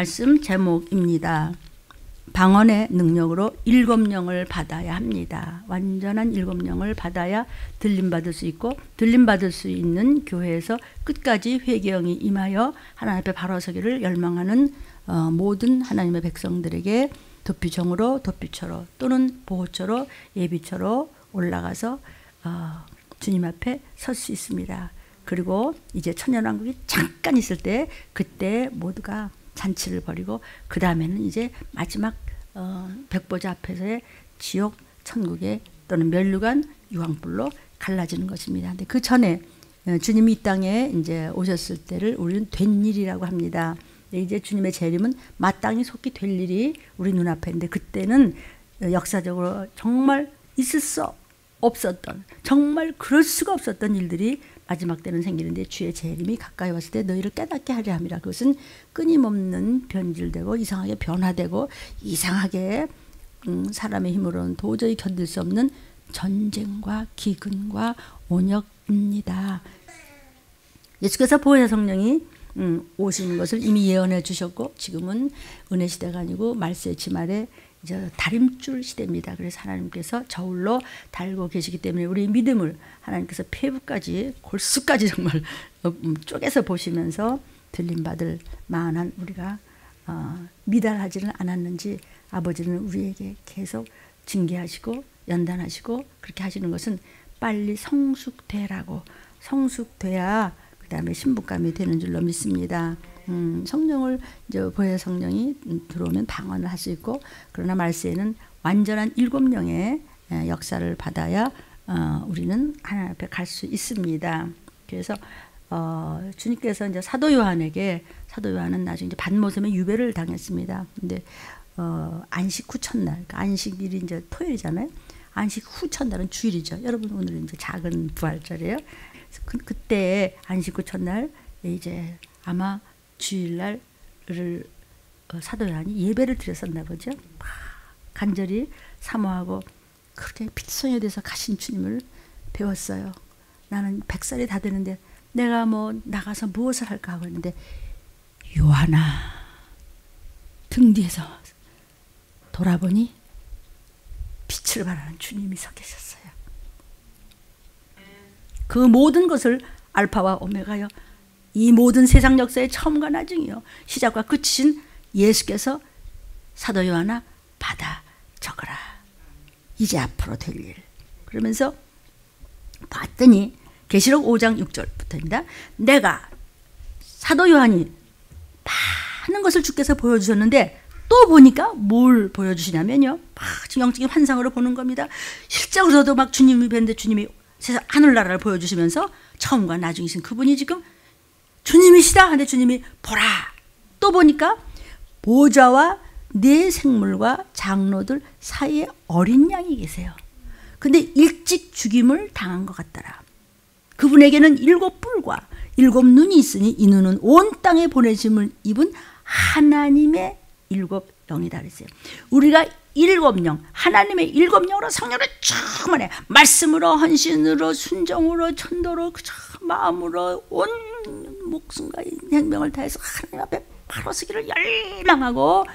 말씀 제목입니다. 방언의 능력으로 7영을 받아야 합니다. 완전한 7영을 받아야 들림받을 수 있고, 들림받을 수 있는 교회에서 끝까지 회개형이 임하여 하나님 앞에 바로 서기를 열망하는 모든 하나님의 백성들에게 도피정으로, 도피처로 또는 보호처로, 예비처로 올라가서 주님 앞에 설 수 있습니다. 그리고 이제 천년왕국이 잠깐 있을 때, 그때 모두가 잔치를 벌이고, 그 다음에는 이제 마지막 백보자 앞에서의 지옥, 천국에 또는 멸류관, 유황불로 갈라지는 것입니다. 근데 그 전에 주님이 이 땅에 이제 오셨을 때를 우리는 된 일이라고 합니다. 이제 주님의 재림은 마땅히 속히 될 일이 우리 눈앞에 있는데, 그때는 역사적으로 정말 있을 수 없었던, 정말 그럴 수가 없었던 일들이 마지막 때는 생기는데, 주의 재림이 가까이 왔을 때 너희를 깨닫게 하려 함이라. 그것은 끊임없는 변질되고 이상하게 변화되고 이상하게 사람의 힘으로는 도저히 견딜 수 없는 전쟁과 기근과 온역입니다. 예수께서 보혜사 성령이 오시는 것을 이미 예언해 주셨고, 지금은 은혜 시대가 아니고 말세의 지말에 이제 다림줄 시대입니다. 그래서 하나님께서 저울로 달고 계시기 때문에 우리 믿음을 하나님께서 폐부까지, 골수까지 정말 쪼개서 보시면서 들림받을 만한 우리가 미달하지는 않았는지 아버지는 우리에게 계속 징계하시고 연단하시고 그렇게 하시는 것은 빨리 성숙되라고, 성숙돼야 그 다음에 신부감이 되는 줄로 믿습니다. 성령을 이제 보혜사 성령이 들어오면 방언을 할 수 있고, 그러나 말세에는 완전한 7영의 역사를 받아야 우리는 하나님 앞에 갈 수 있습니다. 그래서 주님께서 이제 사도 요한에게, 사도 요한은 나중에 이제 반모섬의 유배를 당했습니다. 근데 안식 후 첫날, 그러니까 안식일이 이제 토요일이잖아요. 안식 후 첫날은 주일이죠. 여러분 오늘은 이제 작은 부활절이에요. 그때 안식 후 첫날 이제 아마 주일날을 사도 요한이 예배를 드렸었나 보죠. 간절히 사모하고 그렇게 pit성에 대해서 가신 주님을 배웠어요. 나는 100살이 다 되는데 내가 뭐 나가서 무엇을 할까 하고 있는데, 요한아, 등 뒤에서 돌아보니 빛을 발하는 주님이 서 계셨어요. 그 모든 것을 알파와 오메가요, 이 모든 세상 역사의 처음과 나중이요, 시작과 끝이신 예수께서 사도 요한아 받아 적어라. 이제 앞으로 될 일. 그러면서 봤더니 계시록 5장 6절부터입니다. 내가 사도 요한이 많은 것을 주께서 보여주셨는데, 또 보니까 뭘 보여주시냐면요, 지금 영적인 환상으로 보는 겁니다. 실제로도 막 주님이 뵀는데 주님이 세상 하늘나라를 보여주시면서 처음과 나중이신 그분이 지금 주님이시다 하는데, 주님이 보라, 또 보니까 보좌와 네 생물과 장로들 사이에 어린 양이 계세요. 근데 일찍 죽임을 당한 것 같더라. 그분에게는 7뿔과 7눈이 있으니 이 눈은 온 땅에 보내심을 입은 하나님의 7영이다 그랬어요. 우리가 7영, 하나님의 7영으로 성령을 충만해, 말씀으로, 헌신으로, 순종으로, 천도로, 마음으로 온 목숨과 생명을 다해서 하나님 앞에 바로 서기를 열망하고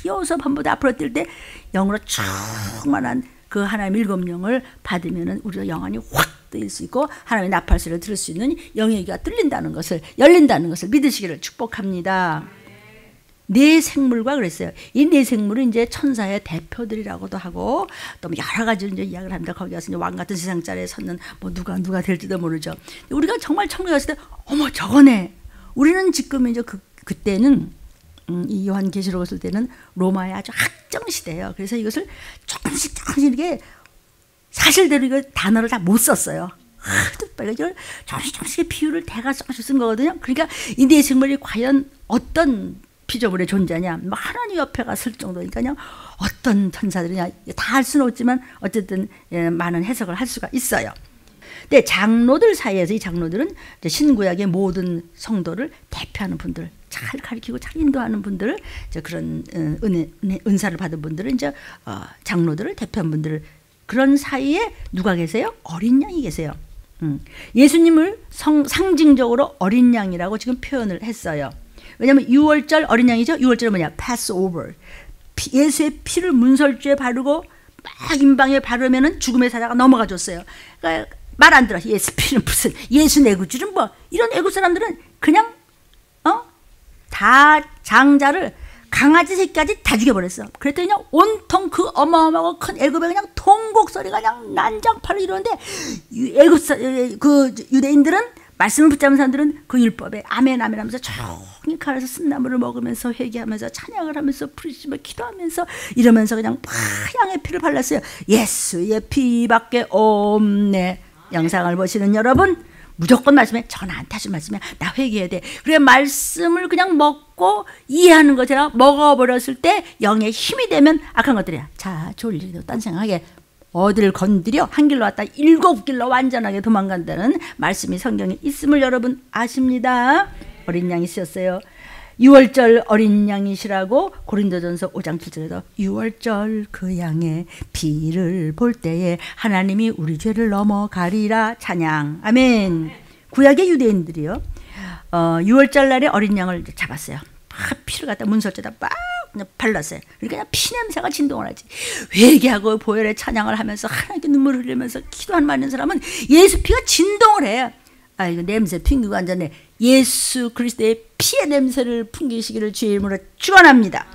여기서 밤보다 앞으로 뛸 때 영으로 충만한 그 하나님의 7영을 받으면 우리가 영안이 확 뜨일 수 있고, 하나님의 나팔소리를 들을 수 있는 영의 귀가 뚫린다는 것을, 열린다는 것을 믿으시기를 축복합니다. 네 생물과 그랬어요. 이 네 생물은 이제 천사의 대표들이라고도 하고, 또 여러 가지 이제 이야기를 합니다. 거기 가서 이제 왕 같은 세상 자리에 섰는 뭐 누가 될지도 모르죠. 우리가 정말 천국에 갔을 때, 어머 저거네. 우리는 지금 이제 그때는 이 요한계시록 했을 때는 로마의 아주 학정 시대예요. 그래서 이것을 조금씩 이렇게 사실대로 이거 단어를 다 못 썼어요. 이걸 조금씩 비유를 대가 조금씩 쓴 거거든요. 그러니까 이 네 생물이 과연 어떤 피조물의 존재냐, 하나님 옆에 갔을 정도니까요, 어떤 천사들이냐 다 할 수는 없지만 어쨌든 많은 해석을 할 수가 있어요. 근데 장로들 사이에서, 이 장로들은 이제 신구약의 모든 성도를 대표하는 분들, 잘 가르치고 잘 인도하는 분들, 이제 그런 은사를 받은 분들은 이제 장로들을 대표한 분들, 그런 사이에 누가 계세요? 어린 양이 계세요. 예수님을 상징적으로 어린 양이라고 지금 표현을 했어요. 왜냐하면 6월절 어린 양이죠. 6월절은 뭐냐? Passover. 예수의 피를 문설주에 바르고 막 임방에 바르면은 죽음의 사자가 넘어가 줬어요. 그러니까 말 안 들어. 예수 피는 무슨 예수 내구줄은 뭐 이런 애국 사람들은 그냥 다 장자를 강아지 새끼까지 다 죽여버렸어. 그랬더니 그냥 온통 그 어마어마하고 큰 애굽에 그냥 통곡 소리가 그냥 난장파로 이러는데 그 유대인들은 말씀을 붙잡은 사람들은 그 율법에 아멘 아멘 하면서 조용히 가서 쓴나물을 먹으면서 회개하면서 찬양을 하면서 부르시며 기도하면서 이러면서 그냥 양의 피를 발랐어요. 예수의 피밖에 없네. 영상을 보시는 여러분 무조건 말씀해. 저거 나한테 하신 말씀이야. 나 회개해야 돼. 그래 말씀을 그냥 먹고 이해하는 것이라 먹어버렸을 때 영의 힘이 되면 악한 것들이야. 자 졸리도 딴 생각하게 어디를 건드려 한 길로 왔다 7길로 완전하게 도망간다는 말씀이 성경에 있음을 여러분 아십니다. 어린 양이셨어요. 6월절 어린 양이시라고 고린도전서 5장 7절에도 6월절 그 양의 피를 볼 때에 하나님이 우리 죄를 넘어가리라 찬양. 아멘. 구약의 유대인들이요 6월절 날에 어린 양을 잡았어요. 피를 갖다 문설주에다 빡 그냥 발랐어요. 그러니까 그냥 피냄새가 진동을 하지. 회개하고 보혈의 찬양을 하면서 하나님께 눈물을 흘리면서 기도하는 많은 사람은 예수 피가 진동을 해요. 아 이거 냄새 풍기고 앉았네. 예수 그리스도의 피의 냄새를 풍기시기를 주의 이름으로 축원합니다.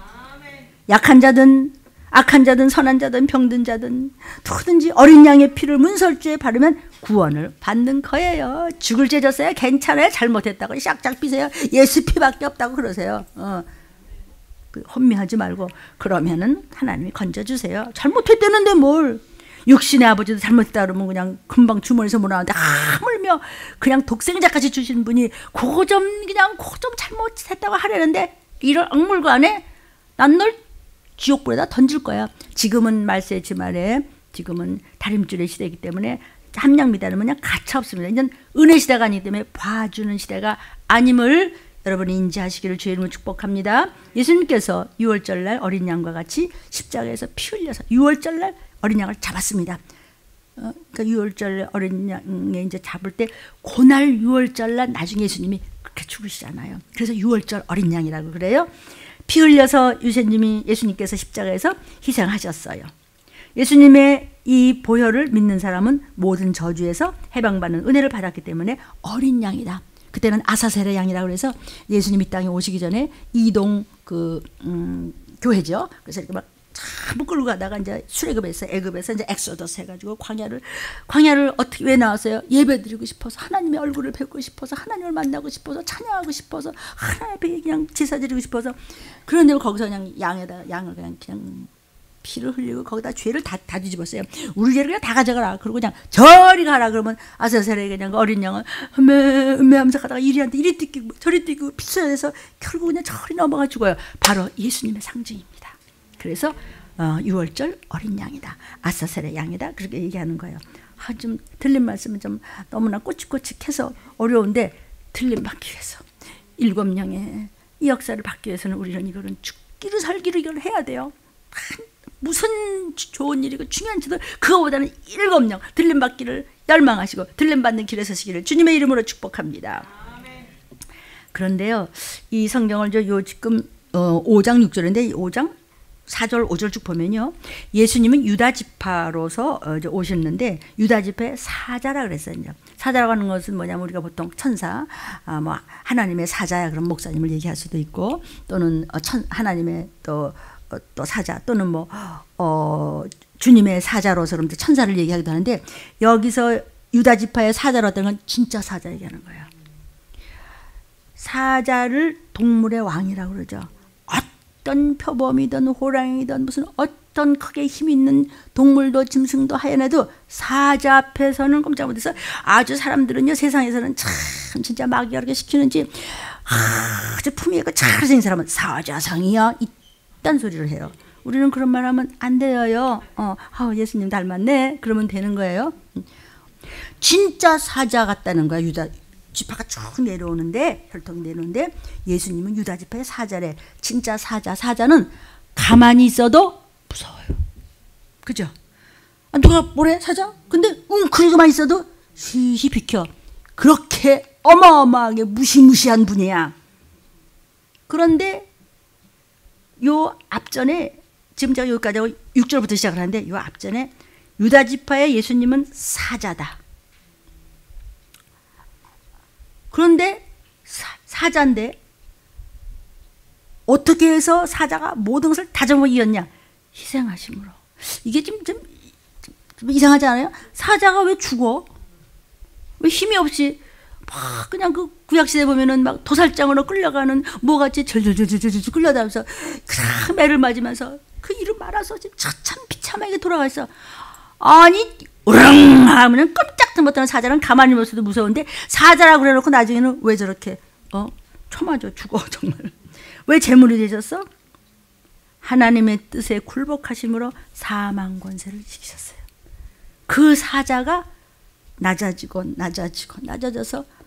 약한 자든 악한 자든 선한 자든 병든 자든 누구든지 어린 양의 피를 문설주에 바르면 구원을 받는 거예요. 죽을 죄 졌어요? 괜찮아요. 잘못했다고 샥샥 피세요. 예수 피밖에 없다고 그러세요. 혼미하지 말고 그러면은 하나님이 건져주세요. 잘못했다는데 뭘. 육신의 아버지도 잘못했다 그러면 그냥 금방 주머니에서 몰아나는데 하물며 그냥 독생자까지 주신 분이 그거 좀 잘못했다고 하려는데 이런 악물관에 난 널 지옥불에다 던질 거야. 지금은 말세지 말에 지금은 다림줄의 시대이기 때문에 함량미다는 그냥 가차 없습니다. 이제 은혜 시대가 아니기 때문에 봐주는 시대가 아님을 여러분이 인지하시기를 주의 이름으로 축복합니다. 예수님께서 6월절날 어린 양과 같이 십자가에서 피 흘려서 6월절날 어린 양을 잡았습니다. 그러니까 6월절 어린 양에 이제 잡을 때 그날 6월절날 나중에 예수님이 그렇게 죽으시잖아요. 그래서 6월절 어린 양이라고 그래요. 피 흘려서 예수님께서 십자가에서 희생하셨어요. 예수님의 이 보혈을 믿는 사람은 모든 저주에서 해방받는 은혜를 받았기 때문에 어린 양이다. 그때는 아사셀의 양이라고 해서 예수님 이 땅에 오시기 전에 이동 교회죠. 그래서 이렇게 막 참 끌고 가다가 이제 출애굽에서 애굽에서 이제 엑소더스 해가지고 광야를 어떻게 왜 나왔어요? 예배드리고 싶어서 하나님의 얼굴을 뵙고 싶어서 하나님을 만나고 싶어서 찬양하고 싶어서 하나님 앞에 그냥 제사드리고 싶어서 그런데 거기서 그냥 양을 그냥 피를 흘리고 거기다 죄를 다 뒤집었어요. 우리 죄를 그냥 다 가져가라. 그러고 그냥 저리 가라. 그러면 아사셀에 그냥 어린 양은 하면서 가다가 이리한테 이리 뜯기고 저리 뜯기고 피쳐내서 결국 그냥 저리 넘어가 죽어요. 바로 예수님의 상징입니다. 그래서 6월절 어린 양이다. 아사셀의 양이다. 그렇게 얘기하는 거예요. 좀 들린 말씀은 좀 너무나 꼬치꼬치해서 어려운데 들림 받기 위해서 7명의 이 역사를 받기 위해서는 우리는 이거는 죽기를 살기를 이걸 해야 돼요. 무슨 좋은 일이고 중요한지도 그거보다는 7명 들림 받기를 열망하시고 들림 받는 길에 서시기를 주님의 이름으로 축복합니다. 그런데요, 이 성경을 지금 5장 6절인데 5장 4절 5절 쭉 보면요, 예수님은 유다 지파로서 오셨는데 유다 지파의 사자라 그랬어요. 이제 사자라고 하는 것은 뭐냐면 우리가 보통 천사, 뭐 하나님의 사자야 그런 목사님을 얘기할 수도 있고 또는 하나님의 또 사자 또는 뭐 주님의 사자로서 그럼 천사를 얘기하기도 하는데 여기서 유다 지파의 사자로 했던 건 진짜 사자 얘기하는 거예요. 사자를 동물의 왕이라고 그러죠. 어떤 표범이든 호랑이든 무슨 어떤 크게 힘 있는 동물도 짐승도 하얀애도 사자 앞에서는 꼼짝 못해서 아주 사람들은요 세상에서는 참 진짜 마귀가 시키는지 아주 품위 있고 잘생긴 사람은 사자상이야 이딴 소리를 해요. 우리는 그런 말 하면 안 돼요. 예수님 닮았네 그러면 되는 거예요. 진짜 사자 같다는 거야. 유다 지파가 쭉 내려오는데 혈통이 내려오는데 예수님은 유다 지파의 사자래. 진짜 사자는 가만히 있어도 무서워요. 그죠? 누가 뭐래 사자? 근데 웅크리고만 있어도 쉬쉬 비켜. 그렇게 어마어마하게 무시무시한 분이야. 그런데 요 앞전에 지금 제가 여기까지 하고 6절부터 시작을 하는데 요 앞전에 유다 지파의 예수님은 사자다. 그런데 사자인데 어떻게 해서 사자가 모든 것을 다정하게 이겼냐? 희생하심으로. 이게 좀 이상하지 않아요? 사자가 왜 죽어? 왜 힘이 없이 막 그냥 그 구약시대 보면은 막 도살장으로 끌려가는 뭐같이 절절절절절 끌려다면서 그 매를 맞으면서 그 이름 말아서 지금 참 비참하게 돌아가 있어. 아니 으릉 하면 깜짝도 못하는 사자는 가만히 있어도 무서운데 사자라고 그래놓고 나중에는 왜 저렇게 쳐맞아 죽어 정말. 왜 제물이 되셨어? 하나님의 뜻에 굴복하심으로 사망 권세를 지키셨어요. 그 사자가 낮아져서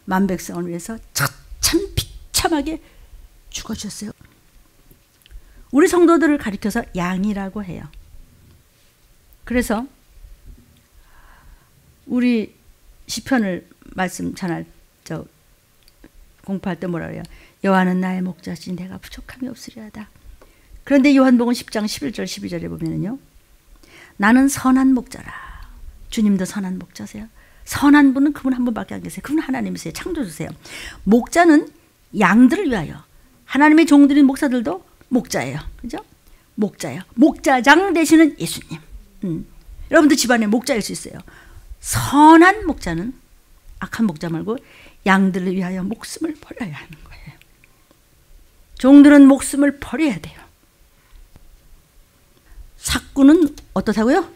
만백성을 위해서 참 비참하게 죽어주셨어요. 우리 성도들을 가리켜서 양이라고 해요. 그래서 우리 시편을 말씀 전할 공부할 때 뭐라 그래요? 여호와는 나의 목자시 내가 부족함이 없으리하다. 그런데 요한복음 10장 11절 12절에 보면은요. 나는 선한 목자라. 주님도 선한 목자세요. 선한 분은 그분 한 분밖에 안 계세요. 그분 하나님이세요. 창조주세요. 목자는 양들을 위하여. 하나님의 종들인 목사들도 목자예요. 그죠? 목자예요. 목자장 되시는 예수님. 여러분도 집안에 목자일 수 있어요. 선한 목자는 악한 목자 말고 양들을 위하여 목숨을 버려야 하는 거예요. 종들은 목숨을 버려야 돼요. 삭구는 어떻다고요?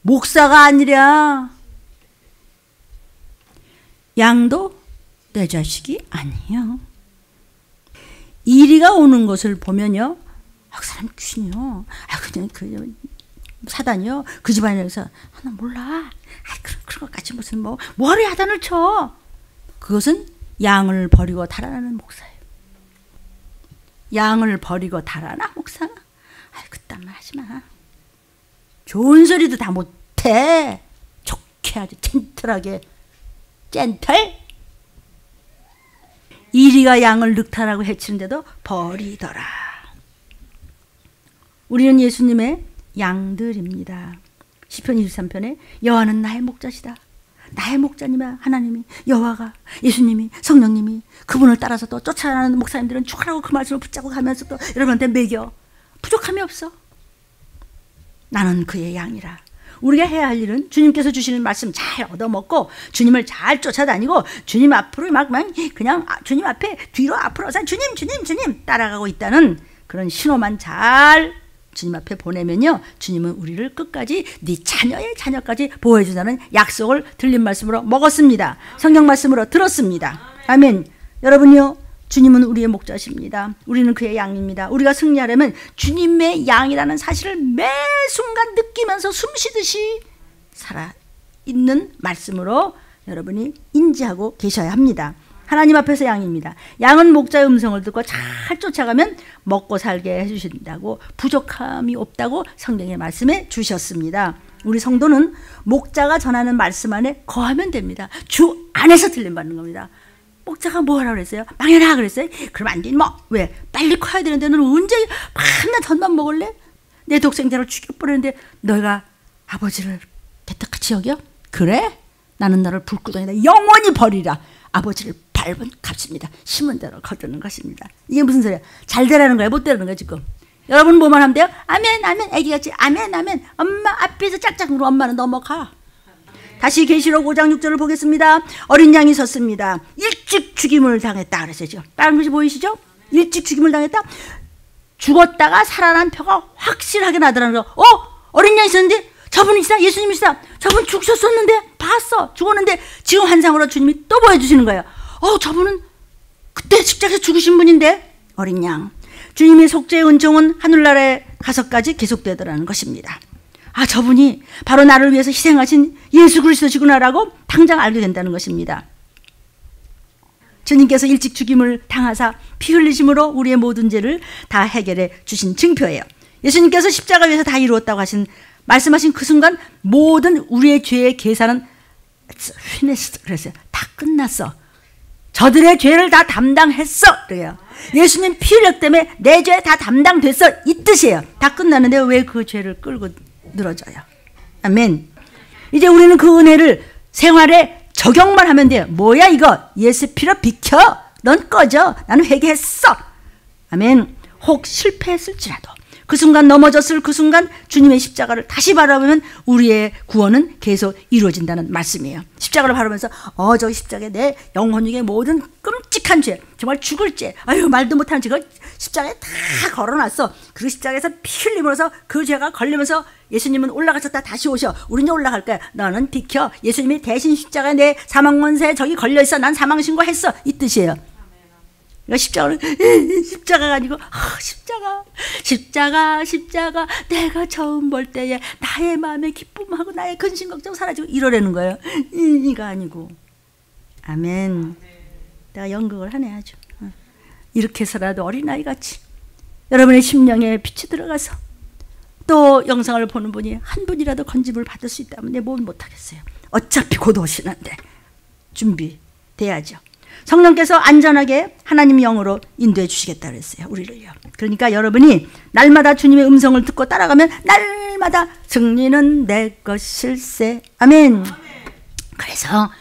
목사가 아니라 양도 내 자식이 아니에요. 이리가 오는 것을 보면요. 그 사람 귀신이요. 그냥 사단이요. 그 집안에서 나 몰라. 그런 것까지 무슨 뭐하러 야단을 쳐. 그것은 양을 버리고 달아나는 목사예요. 양을 버리고 달아나 목사가? 그딴 말 하지 마. 좋은 소리도 다 못해. 좋게 아주 젠틀하게. 젠틀? 이리가 양을 늑탈하고 해치는데도 버리더라. 우리는 예수님의 양들입니다. 시편 23편에 여호와는 나의 목자시다. 나의 목자님아 하나님이 여호와가 예수님이 성령님이 그분을 따라서 또 쫓아가는 목사님들은 죽으라고 그 말씀을 붙잡고 가면서 또 여러분한테 먹여. 부족함이 없어. 나는 그의 양이라. 우리가 해야 할 일은 주님께서 주시는 말씀 잘 얻어먹고 주님을 잘 쫓아다니고 주님 앞으로 그냥 주님 앞에 뒤로 앞으로 주님 따라가고 있다는 그런 신호만 잘 주님 앞에 보내면요. 주님은 우리를 끝까지 네 자녀의 자녀까지 보호해 준다는 약속을 들린 말씀으로 먹었습니다. 성경 말씀으로 들었습니다. 아멘. 여러분요. 주님은 우리의 목자십니다. 우리는 그의 양입니다. 우리가 승리하려면 주님의 양이라는 사실을 매 순간 느끼면서 숨쉬듯이 살아있는 말씀으로 여러분이 인지하고 계셔야 합니다. 하나님 앞에서 양입니다. 양은 목자의 음성을 듣고 잘 쫓아가면 먹고 살게 해주신다고 부족함이 없다고 성경의 말씀에 주셨습니다. 우리 성도는 목자가 전하는 말씀 안에 거하면 됩니다. 주 안에서 들림받는 겁니다. 목자가 뭐 하라고 그랬어요? 망해라 그랬어요? 그럼 안 돼. 왜? 빨리 커야 되는데 너는 언제 밤낮 젖만 먹을래? 내 독생자를 죽여버리는데 너희가 아버지를 개떡같이 여겨? 그래? 나는 너를 불구덩이다 영원히 버리라. 아버지를 밟은 값입니다. 심은 대로 거두는 것입니다. 이게 무슨 소리야? 잘 되라는 거야? 못 되라는 거야 지금? 여러분 뭐만 하면 돼요? 아멘 아멘 애기같이 아멘 아멘. 엄마 앞에서 짝짝 울어. 엄마는 넘어가. 다시 계시록 5장 6절을 보겠습니다. 어린 양이 섰습니다. 일찍 죽임을 당했다 그랬어요. 다른 것이 보이시죠? 일찍 죽임을 당했다. 죽었다가 살아난 표가 확실하게 나더라는 거. 어린 양이 있었는데 저분이시다 예수님이시다. 저분 죽으셨었는데 봤어. 죽었는데 지금 환상으로 주님이 또 보여주시는 거예요. 저분은 그때 십자가에서 죽으신 분인데. 어린 양. 주님의 속죄의 은총은 하늘나라에 가서까지 계속되더라는 것입니다. 저분이 바로 나를 위해서 희생하신 예수 그리스도시구나라고 당장 알게 된다는 것입니다. 주님께서 일찍 죽임을 당하사 피 흘리심으로 우리의 모든 죄를 다 해결해 주신 증표예요. 예수님께서 십자가 위에서 다 이루었다고 말씀하신 그 순간 모든 우리의 죄의 계산은 finished 그랬어요. 다 끝났어. 저들의 죄를 다 담당했어. 그래요. 예수님 피 흘렸기 때문에 내 죄 다 담당됐어. 이 뜻이에요. 다 끝났는데 왜 그 죄를 끌고 늘어져요? 아멘. 이제 우리는 그 은혜를 생활에 적용만 하면 돼요. 뭐야 이거? 예수 피로 비켜. 넌 꺼져. 나는 회개했어. 아멘. 혹 실패했을지라도 그 순간 넘어졌을 그 순간 주님의 십자가를 다시 바라보면 우리의 구원은 계속 이루어진다는 말씀이에요. 십자가를 바라보면서 저 십자가에 내 영혼 중에 모든 끔찍한 죄, 정말 죽을 죄, 말도 못하는 죄가 십자가에 다 걸어놨어. 그 십자가에서 피 흘림으로써 그 죄가 걸리면서 예수님은 올라가셨다 다시 오셔. 우리는 올라갈 거야. 너는 비켜. 예수님이 대신 십자가에 내 사망권세에 저기 걸려있어. 난 사망신고했어. 이 뜻이에요. 십자가가 아니고 십자가 내가 처음 볼 때에 나의 마음의 기쁨하고 나의 근심 걱정 사라지고 이러라는 거예요. 이가 아니고. 아멘. 내가 연극을 하네 아주. 이렇게 해서라도 어린아이같이 여러분의 심령에 빛이 들어가서 또 영상을 보는 분이 한 분이라도 건집을 받을 수 있다면 내 몸은 못하겠어요. 어차피 곧 오시는데 준비돼야죠. 성령께서 안전하게 하나님의 영으로 인도해 주시겠다 그랬어요. 우리를요. 그러니까 여러분이 날마다 주님의 음성을 듣고 따라가면 날마다 승리는 내 것일세. 아멘. 그래서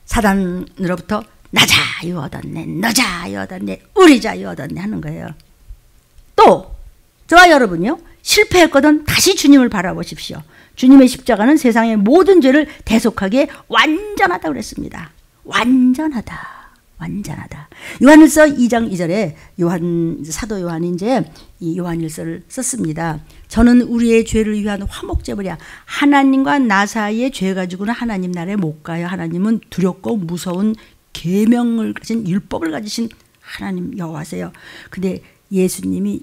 사단으로부터 나 자유 얻었네, 너 자유 얻었네, 우리 자유 얻었네 하는 거예요. 또 저와 여러분이요, 실패했거든 다시 주님을 바라보십시오. 주님의 십자가는 세상의 모든 죄를 대속하기에 완전하다고 그랬습니다. 완전하다. 요한일서 2장 2절에 사도 요한이 이제 이 요한일서를 썼습니다. 저는 우리의 죄를 위한 화목제물이야. 하나님과 나 사이의 죄 가지고는 하나님 나라에 못 가요. 하나님은 두렵고 무서운 계명을 가진 율법을 가지신 하나님 여호와세요. 근데 예수님이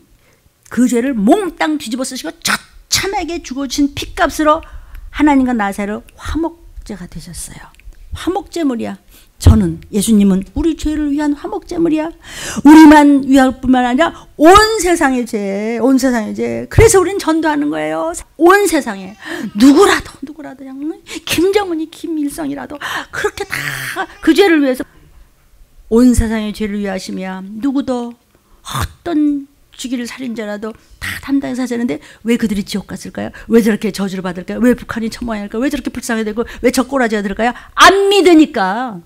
그 죄를 몽땅 뒤집어 쓰시고 처참하게 죽어주신 피값으로 하나님과 나 사이로 화목제가 되셨어요. 화목제물이야. 저는, 예수님은 우리 죄를 위한 화목제물이야. 우리만 위할 뿐만 아니라 온 세상의 죄. 그래서 우리는 전도하는 거예요. 온 세상에 누구라도 그냥 김정은이 김일성이라도 그렇게 다 그 죄를 위해서 온 세상의 죄를 위하시며 누구도 어떤 죽이를 살인자라도 다 담당해서 하자는데 왜 그들이 지옥 갔을까요? 왜 저렇게 저주를 받을까요? 왜 북한이 처모해야 할까요? 왜 저렇게 불쌍해야 되고 왜 저 꼬라지가 들을까요? 안 믿으니까.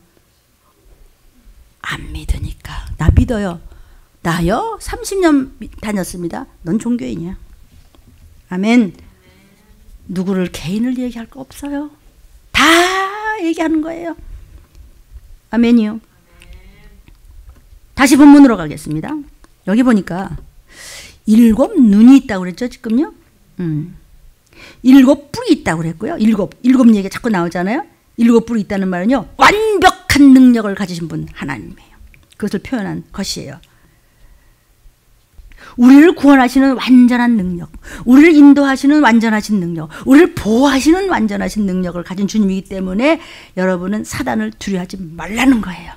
나 믿어요. 나요? 30년 다녔습니다. 넌 종교인이야. 아멘. 누구를 개인을 얘기할 거 없어요. 다 얘기하는 거예요. 아멘이요. 다시 본문으로 가겠습니다. 여기 보니까 7 눈이 있다고 그랬죠, 지금요? 7 뿔이 있다고 그랬고요. 7 얘기가 자꾸 나오잖아요. 7 뿔이 있다는 말은요, 완벽한 능력을 가지신 분 하나님이에요. 그것을 표현한 것이에요. 우리를 구원하시는 완전한 능력, 우리를 인도하시는 완전하신 능력, 우리를 보호하시는 완전하신 능력을 가진 주님이기 때문에 여러분은 사단을 두려워하지 말라는 거예요.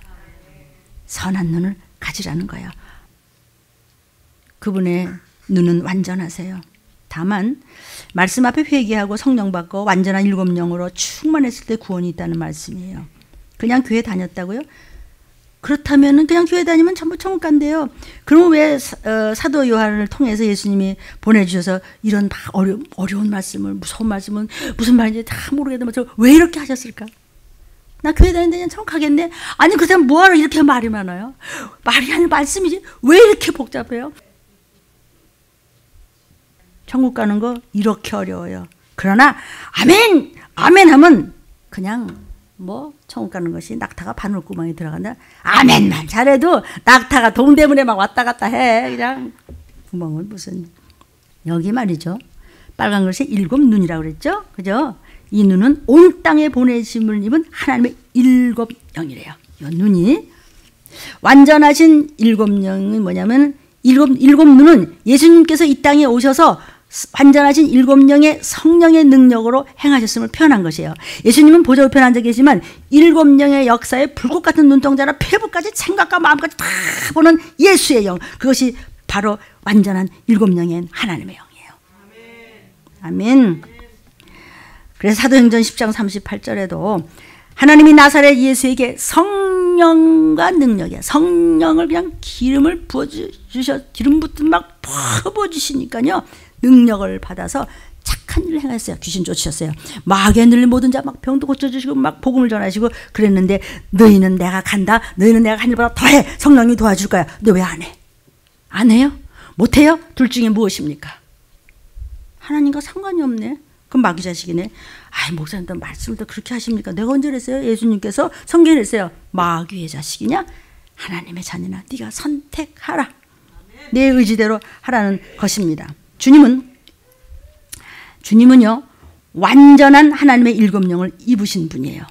선한 눈을 가지라는 거예요. 그분의 눈은 완전하세요. 다만 말씀 앞에 회개하고 성령 받고 완전한 7영으로 충만했을 때 구원이 있다는 말씀이에요. 그냥 교회 다녔다고요? 그렇다면 그냥 교회 다니면 전부 천국 간대요. 그럼 왜 사도 요한을 통해서 예수님이 보내주셔서 이런 막 어려운 말씀을, 무서운 말씀은 무슨 말인지 다 모르겠는데 왜 이렇게 하셨을까? 나 교회 다니는데 그냥 천국 가겠네? 아니 그 사람 뭐하러 이렇게 말이 많아요? 말이 아니라 말씀이지 왜 이렇게 복잡해요? 천국 가는 거 이렇게 어려워요. 그러나 아멘! 아멘 하면 그냥 천국 가는 것이 낙타가 바늘구멍에 들어간다. 아멘만 잘해도 낙타가 동대문에 막 왔다 갔다 해. 그냥 구멍은 무슨. 여기 말이죠. 빨간 글씨 7 눈이라고 그랬죠. 그죠? 이 눈은 온 땅에 보내심을 입은 하나님의 7 영이래요. 이 눈이. 완전하신 7 영이 뭐냐면 7 눈은 예수님께서 이 땅에 오셔서 완전하신 7 영의 성령의 능력으로 행하셨음을 표현한 것이에요. 예수님은 보좌 우편에 앉아 계시지만 7 영의 역사에 불꽃 같은 눈동자나 폐부까지 생각과 마음까지 다 보는 예수의 영, 그것이 바로 완전한 7 영의 하나님의 영이에요. 아멘. 그래서 사도행전 10장 38절에도 하나님이 나사렛 예수에게 성령을 성령과 능력이야. 성령을 그냥 기름을 부어주셔, 기름 붓듯 막 부어주시니까요. 능력을 받아서 착한 일을 행했어요. 귀신 쫓으셨어요. 마귀에 눌린 모든 자 막 병도 고쳐주시고 막 복음을 전하시고 그랬는데 너희는 내가 간다. 너희는 내가 한 일보다 더해. 성령이 도와줄 거야. 너 왜 안 해? 안 해요? 못 해요? 둘 중에 무엇입니까? 하나님과 상관이 없네. 그럼 마귀 자식이네. 아이 목사님도 말씀을 또 그렇게 하십니까? 내가 언제 그랬어요? 예수님께서 성경에 그랬어요. 마귀의 자식이냐? 하나님의 자녀나 네가 선택하라. 내 의지대로 하라는 것입니다. 주님은요 완전한 하나님의 일곱 영을 입으신 분이에요.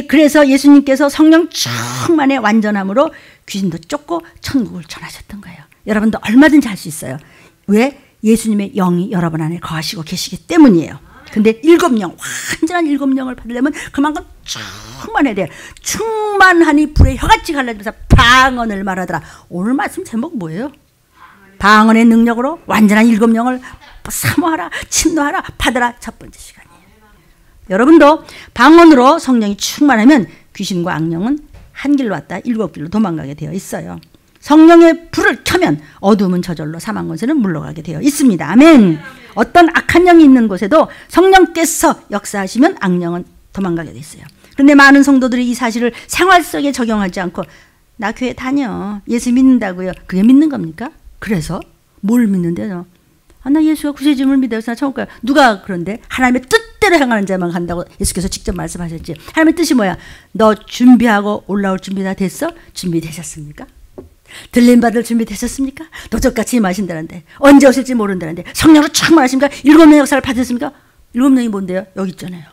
그래서 예수님께서 성령 충만의 완전함으로 귀신도 쫓고 천국을 전하셨던 거예요. 여러분도 얼마든지 할 수 있어요. 왜? 예수님의 영이 여러분 안에 거하시고 계시기 때문이에요. 근데 일곱 영, 완전한 일곱 영을 받으려면 그만큼 충만해야 돼요. 충만하니 불의 혀같이 갈라지면서 방언을 말하더라. 오늘 말씀 제목 뭐예요? 방언의 능력으로 완전한 일곱 영을 사모하라, 침노하라, 받으라. 첫 번째 시간이에요. 여러분도 방언으로 성령이 충만하면 귀신과 악령은 한 길로 왔다 일곱 길로 도망가게 되어 있어요. 성령의 불을 켜면 어두움은 저절로 사망 권세는 물러가게 되어 있습니다. 아멘. 어떤 악한 영이 있는 곳에도 성령께서 역사하시면 악령은 도망가게 되어 있어요. 그런데 많은 성도들이 이 사실을 생활 속에 적용하지 않고 나 교회 다녀. 예수 믿는다고요. 그게 믿는 겁니까? 그래서 뭘 믿는데요? 나 예수가 구세주를 믿어서 나 천국 가요. 누가 그런데? 하나님의 뜻대로 행하는 자만 간다고 예수께서 직접 말씀하셨지. 하나님의 뜻이 뭐야? 너 준비하고 올라올 준비 다 됐어? 준비되셨습니까? 들림받을 준비 되셨습니까? 도적같이 임하신다는데 언제 오실지 모른다는데 성령으로 충만하십니까? 일곱 명의 역사를 받으셨습니까? 일곱 명이 뭔데요? 여기 있잖아요.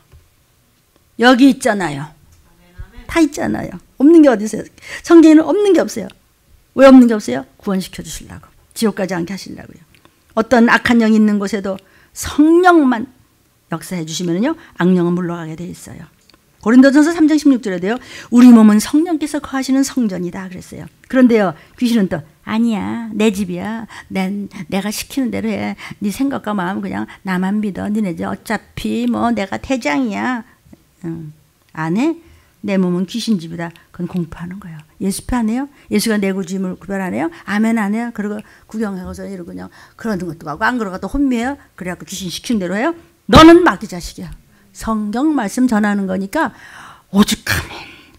여기 있잖아요. 다 있잖아요. 없는 게 어디 있어요? 성경에는 없는 게 없어요. 왜 없는 게 없어요? 구원시켜 주시려고. 지옥 가지 않게 하시려고요. 어떤 악한 영이 있는 곳에도 성령만 역사해 주시면요 악령은 물러가게 돼 있어요. 고린도전서 3장 16절에도요. 우리 몸은 성령께서 거하시는 성전이다 그랬어요. 그런데요. 귀신은 또 아니야. 내 집이야. 내가 시키는 대로 해. 네 생각과 마음 그냥 나만 믿어. 니네들 어차피 뭐 내가 대장이야. 안 해? 내 몸은 귀신 집이다. 그건 공포하는 거예요. 예수표 안 해요? 예수가 내 구주임을 구별 안 해요? 아멘 안 해요? 그리고 구경하고서 이러고 그냥 그런 것도 하고 안 그러고 또 혼미해요? 그래갖고 귀신 시키는 대로 해요? 너는 마귀 자식이야. 성경 말씀 전하는 거니까 오죽하면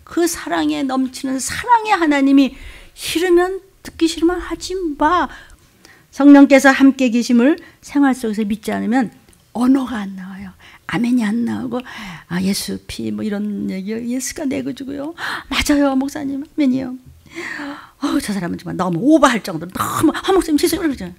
그 사랑에 넘치는 사랑의 하나님이 싫으면 듣기 싫으면 하지 마. 성령께서 함께 계심을 생활 속에서 믿지 않으면 언어가 안 나와요. 아멘이 안 나오고 예수 피 뭐 이런 얘기요. 예수가 내 구주고요. 맞아요 목사님 아멘이요. 저 사람은 정말 너무 오버할 정도로 너무 목사님 죄송해요 그러잖아요.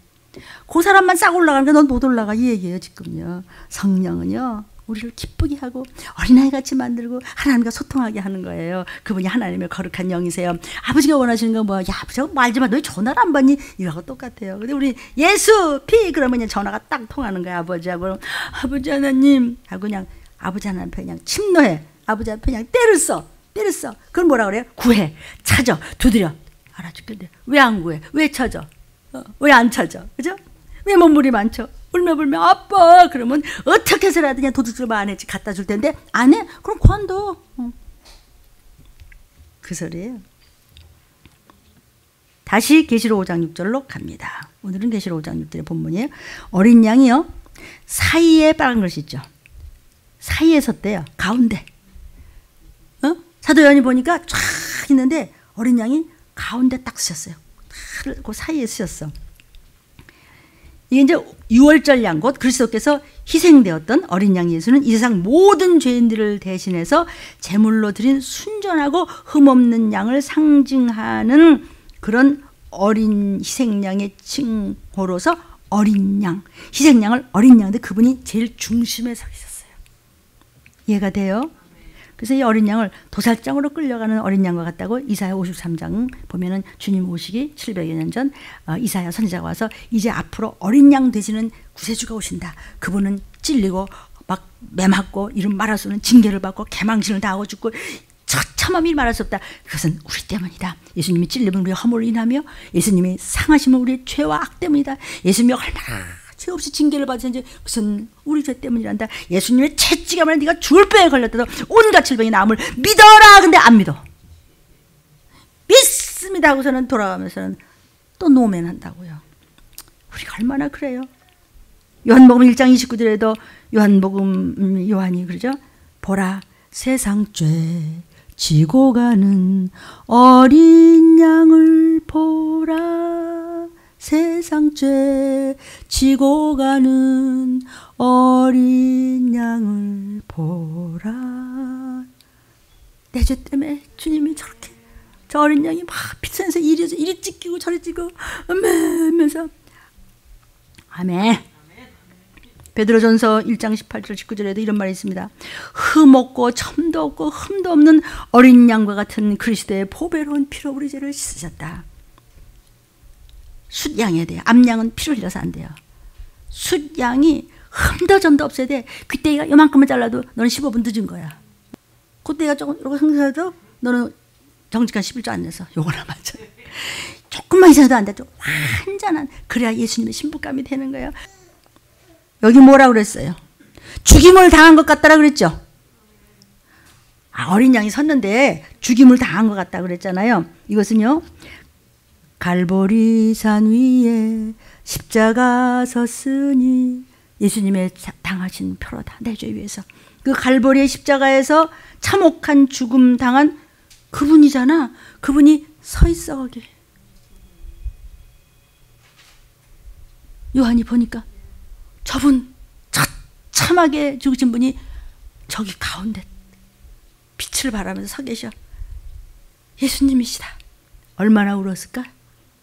그 사람만 싹 올라가는데 넌 못 올라가 이 얘기예요 지금요. 성령은요 우리를 기쁘게 하고 어린아이같이 만들고 하나님과 소통하게 하는 거예요. 그분이 하나님의 거룩한 영이세요. 아버지가 원하시는 건 뭐야? 야 아버지가 말지 마. 너 전화를 안 받니? 이거하고 똑같아요. 근데 우리 예수 피 그러면 전화가 딱 통하는 거야. 아버지하고 아버지 하나님 하고 그냥 아버지 하나님 앞에 그냥 침노해. 아버지 앞에 그냥 때를 써. 그건 뭐라 그래요? 구해. 찾아. 두드려. 알아죽겠네. 왜 안 구해? 왜 찾아? 왜 안 찾아? 그죠? 왜 몸부림 많죠? 울며불며 아빠 그러면 어떻게 해서라도 그냥 도둑질만 안 했지 갖다 줄 텐데 안 해? 그럼 관둬. 그 소리예요. 다시 계시록 5장 6절로 갑니다. 오늘은 계시록 5장 6절의 본문이에요. 어린 양이요 사이에 빨간 글씨 있죠. 사이에 섰대요. 가운데. 사도 요한이 보니까 쫙 있는데 어린 양이 가운데 딱 쓰셨어요. 그 사이에 쓰셨어. 이게 이제 유월절 양 곧 그리스도께서 희생되었던 어린 양 예수는 이 세상 모든 죄인들을 대신해서 제물로 드린 순전하고 흠없는 양을 상징하는 그런 어린 희생양의 칭호로서 어린 양, 희생양을 어린 양인데 그분이 제일 중심에 서 있었어요. 이해가 돼요? 그래서 이 어린 양을 도살장으로 끌려가는 어린 양과 같다고 이사야 53장 보면은 주님 오시기 700여 년 전 이사야 선지자가 와서 이제 앞으로 어린 양 되시는 구세주가 오신다. 그분은 찔리고 막 매맞고 이름 말할 수 없는 징계를 받고 개망신을 당하고 죽고 처참함이 말할 수 없다. 그것은 우리 때문이다. 예수님이 찔림은 우리의 허물로 인하며 예수님이 상하심은 우리의 죄와 악 때문이다. 예수님이 얼마나 죄 없이 징계를 받으셨는지 그것은 우리 죄 때문이란다. 예수님의 채찍에 말해 네가 죽을 병에 걸렸다도 온갖 질병이 남을 믿어라. 근데 안 믿어. 감사합니다 하고서는 돌아가면서는 또 노멘한다고요. 우리가 얼마나 그래요? 요한복음 1장 29절에도 요한이 그러죠. 보라 세상 죄 지고 가는 어린 양을 보라. 세상 죄 지고 가는 어린 양을 보라. 내 죄 때문에 주님이 저렇게 저 어린 양이 막 피천에서 이리 찢기고 저리 찢고 하면서 아멘. 베드로전서 1장 18절 19절에도 이런 말이 있습니다. 흠 없고 첨도 없고 흠도 없는 어린 양과 같은 그리스도의 보배로운 피로 우리 죄를 씻으셨다. 숫양해야 돼요. 암양은 피를 흘려서 안 돼요. 숫양이 흠도 점도 없어야 돼. 귀때기가 요만큼만 잘라도 너는 15분 늦은 거야. 콧대가 조금 이렇게 생겨도 너는 정직한 11조 안 내서 요거나 맞아. 조금만 이상해도 안 돼. 완전한 그래야 예수님의 신부감이 되는 거예요. 여기 뭐라 그랬어요? 죽임을 당한 것 같다라 그랬죠. 어린 양이 섰는데 죽임을 당한 것 같다 그랬잖아요. 이것은요, 갈보리산 위에 십자가 섰으니 예수님의 당하신 표로다. 내 죄 위해서. 그 갈보리의 십자가에서 참혹한 죽음 당한 그분이잖아. 그분이 서 있어 거기. 요한이 보니까 저분 처참하게 죽으신 분이 저기 가운데 빛을 바라면서 서 계셔. 예수님이시다. 얼마나 울었을까?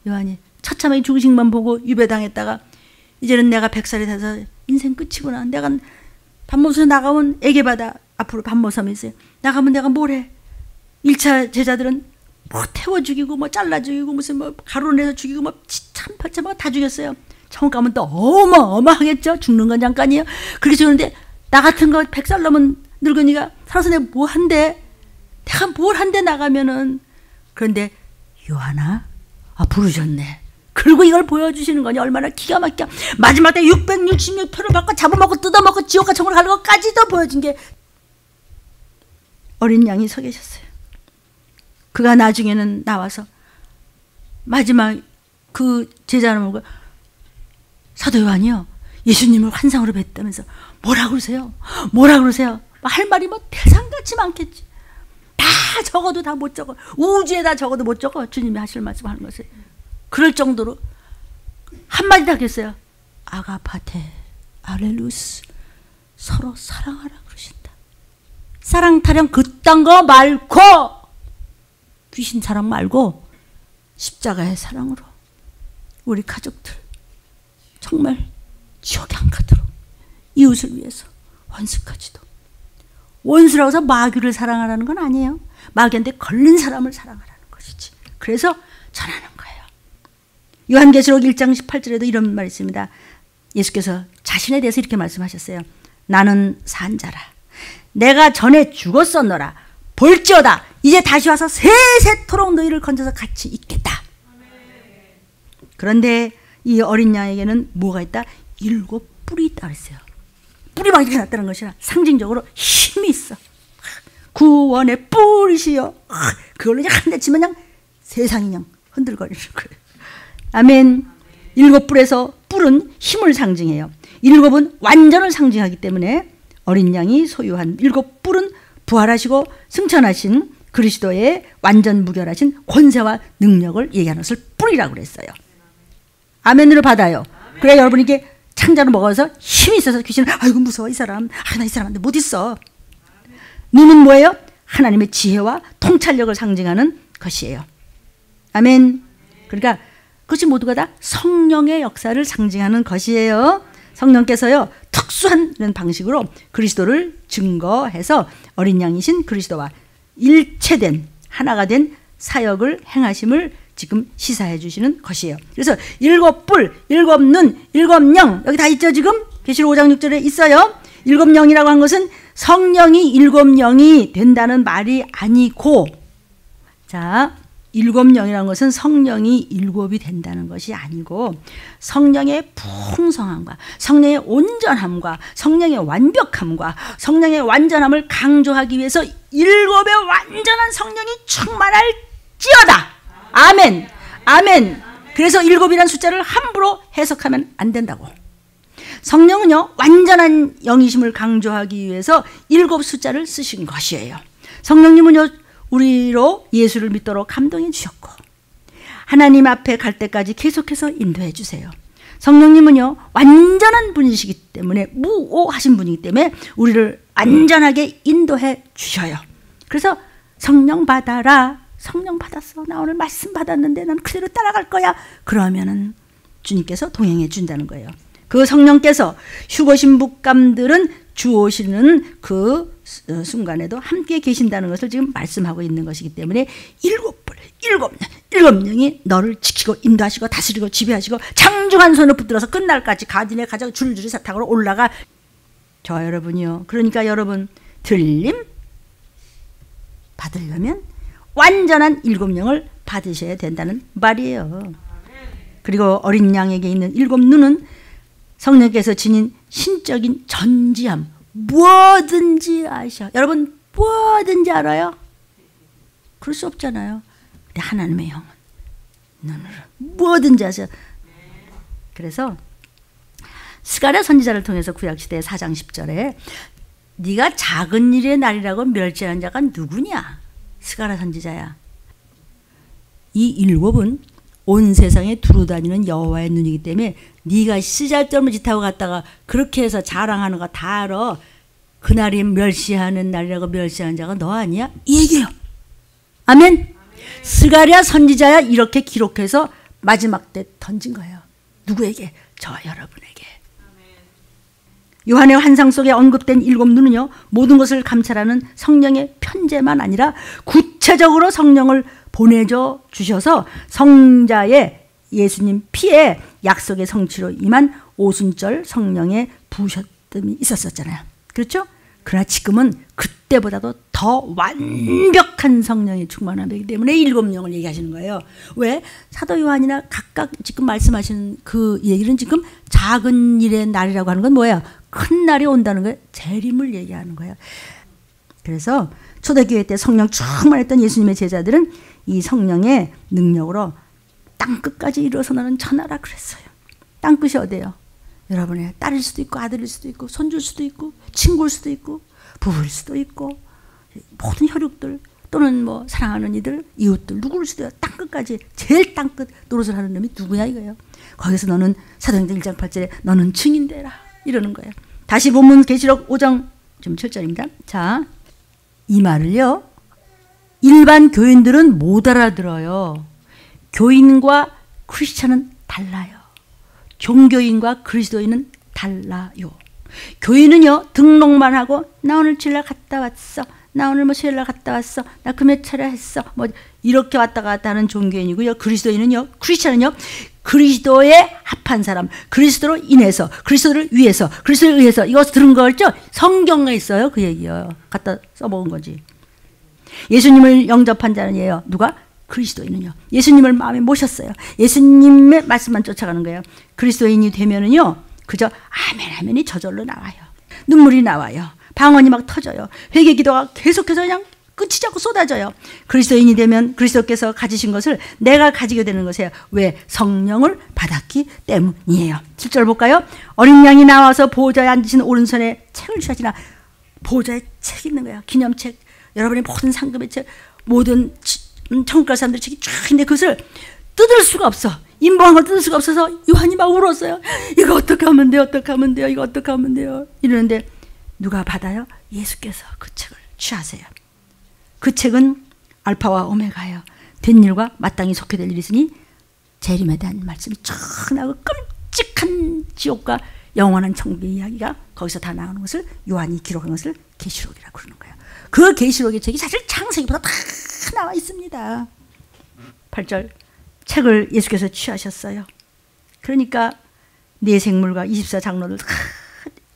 요한이 처참하게 죽으신 것만 보고 유배당했다가 이제는 내가 100살이 돼서 인생 끝이구나. 내가 반모섬에 나가면 애계바다 앞으로 반모섬이 있어요. 나가면 내가 뭘 해? 1차 제자들은 뭐 태워 죽이고 뭐 잘라 죽이고 무슨 뭐 가루 내서 죽이고 뭐 참파참파 다 죽였어요. 천국 가면 또 어마어마하겠죠. 죽는 건 잠깐이에요. 그렇게 죽는데 나 같은 거 100살 넘은 늙은이가 살아서 내가 뭐 한대? 내가 뭘 한대 나가면은. 그런데 요한아, 부르셨네. 그리고 이걸 보여주시는 거니 얼마나 기가 막혀. 마지막 때 666표를 받고 잡아먹고 뜯어먹고 지옥과 천국을 가는 것까지도 보여준 게 어린 양이 서 계셨어요. 그가 나중에는 나와서 마지막 그 제자를 보고 사도 요한이요, 예수님을 환상으로 뵀다면서 뭐라 그러세요? 뭐라 그러세요? 할 말이 뭐 대상같이 많겠지. 다 적어도 다 못 적어. 우주에다 적어도 못 적어. 주님이 하실 말씀하는 것을. 그럴 정도로 한마디 다 했어요. 아가파테 알렐루스, 서로 사랑하라 그러신다. 사랑 타령 그딴 거 말고, 귀신 사랑 말고 십자가의 사랑으로 우리 가족들 정말 지옥에 안 가도록 이웃을 위해서 원수까지도. 원수라고 해서 마귀를 사랑하라는 건 아니에요. 마귀한테 걸린 사람을 사랑하라는 것이지. 그래서 전하는 거예요. 요한계시록 1장 18절에도 이런 말이 있습니다. 예수께서 자신에 대해서 이렇게 말씀하셨어요. 나는 산 자라. 내가 전에 죽었었노라. 볼지어다. 이제 다시 와서 세세토록 너희를 건져서 같이 있겠다. 그런데 이 어린 양에게는 뭐가 있다? 7 뿔이 있다 그랬어요. 뿔이 막 이렇게 났다는 것이라 상징적으로 힘이 있어. 구원의 뿔이시여. 그걸로 그냥 한 대 치면 그냥 세상이 그냥 흔들거리는 거예요. 아멘. 7 뿔에서 뿔은 힘을 상징해요. 7은 완전을 상징하기 때문에 어린 양이 소유한 7 뿔은 부활하시고 승천하신 그리스도의 완전 무결하신 권세와 능력을 얘기하는 것을 뿔이라고 그랬어요. 아멘으로 받아요. 그래 여러분이 이렇게 창자로 먹어서 힘이 있어서 귀신은 아이고 무서워 이 사람. 나 이 사람한테 못 있어. 눈은 뭐예요? 하나님의 지혜와 통찰력을 상징하는 것이에요. 아멘. 그러니까 그것이 모두가 다 성령의 역사를 상징하는 것이에요. 성령께서요 특수한 방식으로 그리스도를 증거해서 어린 양이신 그리스도와 일체된 하나가 된 사역을 행하심을 지금 시사해 주시는 것이에요. 그래서 7 뿔, 7 눈, 7 영 여기 다 있죠. 지금 계시록 5장 6절에 있어요. 7 영이라고 한 것은 성령이 7 영이 된다는 말이 아니고, 자 7 영이라는 것은 성령이 7이 된다는 것이 아니고 성령의 풍성함과 성령의 온전함과 성령의 완벽함과 성령의 완전함을 강조하기 위해서 7의 완전한 성령이 충만할지어다. 아멘. 아멘. 그래서 7이라는 숫자를 함부로 해석하면 안 된다고. 성령은요, 완전한 영이심을 강조하기 위해서 7 숫자를 쓰신 것이에요. 성령님은요, 우리로 예수를 믿도록 감동해 주셨고, 하나님 앞에 갈 때까지 계속해서 인도해 주세요. 성령님은요, 완전한 분이시기 때문에, 무오하신 분이기 때문에 우리를 안전하게 인도해 주셔요. 그래서 성령 받아라. 성령 받았어. 나 오늘 말씀 받았는데 난 그대로 따라갈 거야. 그러면은 주님께서 동행해 준다는 거예요. 그 성령께서 휴거신부감들은 주 오시는 그 순간에도 함께 계신다는 것을 지금 말씀하고 있는 것이기 때문에 7 명이 너를 지키고 인도하시고 다스리고 지배하시고 장중한 손을 붙들어서 끝날까지 가진에 가장 줄줄이 사탕으로 올라가. 저와 여러분이요. 그러니까 여러분 들림 받으려면 완전한 7영을 받으셔야 된다는 말이에요. 그리고 어린 양에게 있는 7 눈은 성령께서 지닌 신적인 전지함, 뭐든지 아셔. 여러분 뭐든지 알아요? 그럴 수 없잖아요. 근데 하나님의 영은 눈으로 뭐든지 아셔. 그래서 스가랴 선지자를 통해서 구약시대 4장 10절에 네가 작은 일의 날이라고 멸시하는 자가 누구냐? 스가랴 선지자야. 이 7은 온 세상에 두루다니는 여호와의 눈이기 때문에 네가 쓰잘데없는 짓하고 갔다가 그렇게 해서 자랑하는 거 다 알아. 그날이 멸시하는 날이라고 멸시하는 자가 너 아니야? 이 얘기예요. 아멘. 스가랴 선지자야 이렇게 기록해서 마지막 때 던진 거예요. 누구에게? 저 여러분에게. 요한의 환상 속에 언급된 7 눈은요, 모든 것을 감찰하는 성령의 편재만 아니라 구체적으로 성령을 보내줘 주셔서 성자의 예수님 피에 약속의 성취로 임한 오순절 성령의 부으셨음이 있었잖아요. 그렇죠? 그러나 지금은 그때보다도 더 완벽한 성령의 충만함이기 때문에 7영을 얘기하시는 거예요. 왜? 사도 요한이나 각각 지금 말씀하시는 그 얘기는 지금 작은 일의 날이라고 하는 건 뭐야? 큰 날이 온다는 거예요. 재림을 얘기하는 거예요. 그래서 초대교회 때 성령 충만했던 예수님의 제자들은 이 성령의 능력으로 땅끝까지 이루어서나는 천하라 그랬어요. 땅끝이 어디예요? 여러분의 딸일 수도 있고 아들일 수도 있고 손주일 수도 있고 친구일 수도 있고 부부일 수도 있고 모든 혈육들 또는 뭐 사랑하는 이들 이웃들 누구일 수도 있어요. 땅끝까지 제일 땅끝 노릇을 하는 놈이 누구냐 이거예요. 거기서 너는 사도행전 1장 8절에 너는 증인되라 이러는 거예요. 다시 본문 계시록 5장 좀 7절입니다. 자, 이 말을요 일반 교인들은 못 알아들어요. 교인과 크리스찬은 달라요. 종교인과 그리스도인은 달라요. 교인은요 등록만 하고 나 오늘 주일날 갔다 왔어. 나 오늘 뭐 수요일날 갔다 왔어. 나 금요 차려 했어. 뭐 이렇게 왔다 갔다 하는 종교인이고요. 그리스도인은요, 크리스찬은요 그리스도에 합한 사람, 그리스도로 인해서, 그리스도를 위해서, 그리스도를 의해서 이거 들은 거 알죠? 성경에 있어요. 그 얘기요. 갖다 써먹은 거지. 예수님을 영접한 자는요 누가? 그리스도인은요 예수님을 마음에 모셨어요. 예수님의 말씀만 쫓아가는 거예요. 그리스도인이 되면은요 그저 아멘 아멘이 저절로 나와요. 눈물이 나와요. 방언이 막 터져요. 회개 기도가 계속해서 그냥 끝이지 않고 쏟아져요. 그리스도인이 되면 그리스도께서 가지신 것을 내가 가지게 되는 것이에요. 왜? 성령을 받았기 때문이에요. 7절 볼까요? 어린 양이 나와서 보호자에 앉으신 오른손에 책을 주시나. 보호자에 책이 있는 거예요. 기념책. 여러분의 모든 상급의 책, 모든 천국갈 사람들의 책이 쫙 있는데 그것을 뜯을 수가 없어. 인보한 걸 뜯을 수가 없어서 요한이 막 울었어요. 이거 어떻게 하면 돼요? 어떻게 하면 돼요? 이거 어떻게 하면 돼요? 이러는데 누가 받아요? 예수께서 그 책을 취하세요. 그 책은 알파와 오메가예요. 된 일과 마땅히 속해 될 일이 있으니 재림에 대한 말씀이 쫙 나오고 끔찍한 지옥과 영원한 천국의 이야기가 거기서 다 나오는 것을 요한이 기록한 것을 계시록이라고 그러는 거예요. 그 계시록의 책이 사실 창세기보다 다 나와 있습니다. 8절 책을 예수께서 취하셨어요. 그러니까 네 생물과 24장로들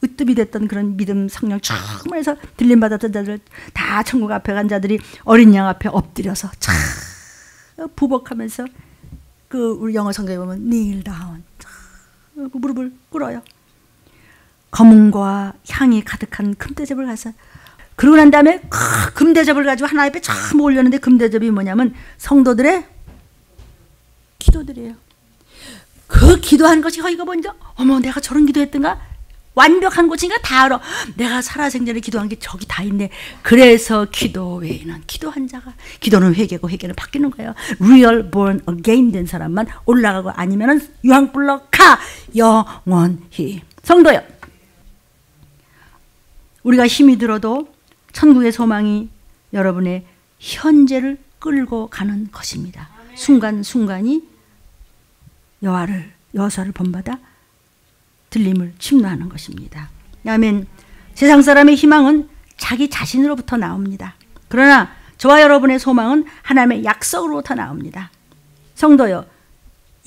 으뜸이 됐던 그런 믿음 성령 충만해서 들림 받았던 자들 다 천국 앞에 간 자들이 어린 양 앞에 엎드려서 참 부복하면서 그 우리 영어 성경에 보면 kneel down 무릎을 꿇어요. 검은과 향이 가득한 금대접을 가서 그러고 난 다음에 금대접을 가지고 하나님 앞에 쫙 올렸는데 금대접이 뭐냐면 성도들의 기도들이에요. 그 기도한 것이 이거 보니까 어머 내가 저런 기도했던가? 완벽한 곳인가? 다 알아. 내가 살아생전에 기도한 게 저기 다 있네. 그래서 기도 외에는 기도한 자가 기도는 회개고 회개는 바뀌는 거예요. Real born again 된 사람만 올라가고 아니면은 유황불로 가 영원히. 성도요. 우리가 힘이 들어도 천국의 소망이 여러분의 현재를 끌고 가는 것입니다. 순간순간이 여호와를 본받아 들림을 침노하는 것입니다. 아멘. 세상 사람의 희망은 자기 자신으로부터 나옵니다. 그러나 저와 여러분의 소망은 하나님의 약속으로부터 나옵니다. 성도요,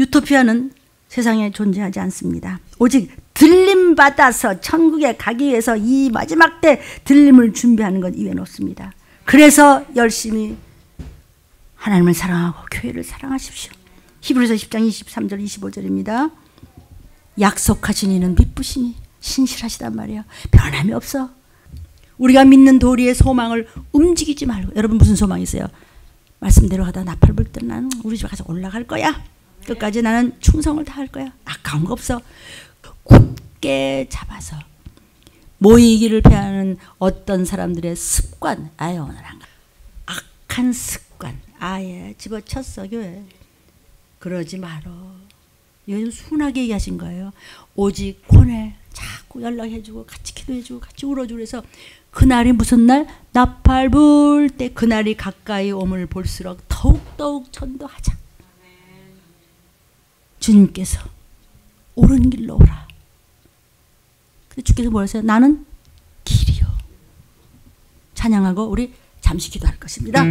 유토피아는 세상에 존재하지 않습니다. 오직 들림받아서 천국에 가기 위해서 이 마지막 때 들림을 준비하는 것 이외에는 없습니다. 그래서 열심히 하나님을 사랑하고 교회를 사랑하십시오. 히브리서 10장 23절 25절입니다. 약속하신 이는 믿으시니 신실하시단 말이에요. 변함이 없어. 우리가 믿는 도리의 소망을 움직이지 말고. 여러분 무슨 소망이세요? 말씀대로 하다 나팔 불 때 나는 우리 집에 가서 올라갈 거야. 끝까지 나는 충성을 다할 거야. 아까운 거 없어. 굳게 잡아서 모이기를 패하는 어떤 사람들의 습관, 아예 오늘 안 가. 악한 습관, 아예 집어쳤어 교회. 그러지 말어. 요즘 순하게 얘기하신 거예요. 오직 권해. 자꾸 연락해주고 같이 기도해주고 같이 울어주고 그래서 그날이 무슨 날? 나팔 불 때 그날이 가까이 오물 볼수록 더욱더욱 전도하자. 주님께서 옳은 길로 오라. 근데 주께서 뭐라세요? 나는 길이요. 찬양하고 우리 잠시 기도할 것입니다.